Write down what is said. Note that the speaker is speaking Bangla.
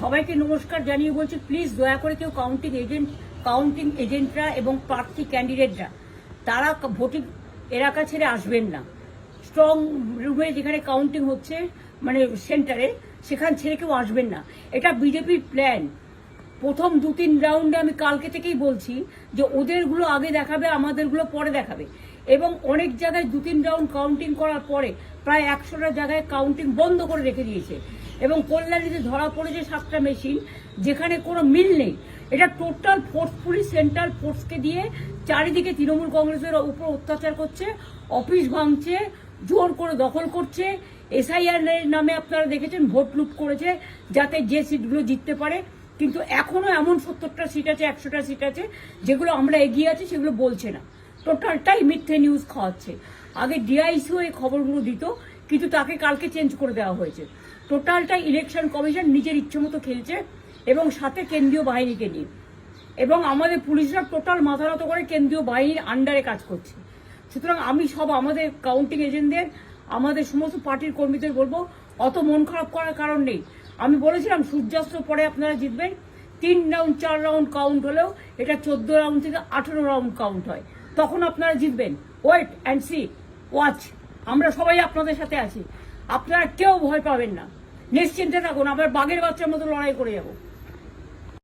সবাইকে নমস্কার জানিয়ে বলছি, প্লিজ দয়া করে কেউ কাউন্টিং এজেন্টরা এবং প্রার্থী ক্যান্ডিডেটরা তারা ভোটিং এলাকা ছেড়ে আসবেন না। স্ট্রং রুমে যেখানে কাউন্টিং হচ্ছে, মানে সেন্টারে, সেখান ছেড়ে কেউ আসবেন না। এটা বিজেপির প্ল্যান। প্রথম 2-3 রাউন্ডে আমি কালকে থেকেই বলছি যে ওদেরগুলো আগে দেখাবে, আমাদেরগুলো পরে দেখাবে। এবং অনেক জায়গায় 2-3 রাউন্ড কাউন্টিং করার পরে প্রায় 100টা জায়গায় কাউন্টিং বন্ধ করে রেখে দিয়েছে। এবং কল্যাণীতে ধরা পড়েছে 7টা মেশিন, যেখানে কোনো মিল নেই। এটা টোটাল ফোর্সফুলি সেন্ট্রাল ফোর্সকে দিয়ে চারিদিকে তৃণমূল কংগ্রেসের উপর অত্যাচার করছে, অফিস ভাঙছে, জোর করে দখল করছে। এসআইআর নামে আপনারা দেখেছেন ভোট লুট করেছে যাতে যে সিটগুলো জিততে পারে। কিন্তু এখনো এমন 70টা সিট আছে, 100টা সিট আছে যেগুলো আমরা এগিয়ে আছি, সেগুলো বলছে না। টোটালটাই মিথ্যে নিউজ খাওয়াচ্ছে। আগে ডিআইসিও এই খবরগুলো দিত, কিন্তু তাকে কালকে চেঞ্জ করে দেওয়া হয়েছে। টোটালটাই ইলেকশন কমিশন নিজের ইচ্ছে মতো খেলছে, এবং সাথে কেন্দ্রীয় বাহিনীকে নিয়ে। এবং আমাদের পুলিশরা টোটাল মাথা নত করে কেন্দ্রীয় বাহিনীর আন্ডারে কাজ করছে। সুতরাং আমি আমাদের কাউন্টিং এজেন্টদের, আমাদের সমস্ত পার্টির কর্মীদের বলবো, অত মন খারাপ করার কারণ নেই। আমি বলেছিলাম সূর্যাস্ত পরে আপনারা জিতবেন। 3 রাউন্ড 4 রাউন্ড কাউন্ট হলেও এটা 14 রাউন্ড থেকে 18 রাউন্ড কাউন্ট হয়, তখন আপনারা জিতবেন। Wait and see, watch. আমরা সবাই আপনাদের সাথে আছি, আপনারা কেউ ভয় পাবেন না, নিশ্চিন্তে থাকুন। আমরা বাঘের বাচ্চার মতো লড়াই করে যাবো।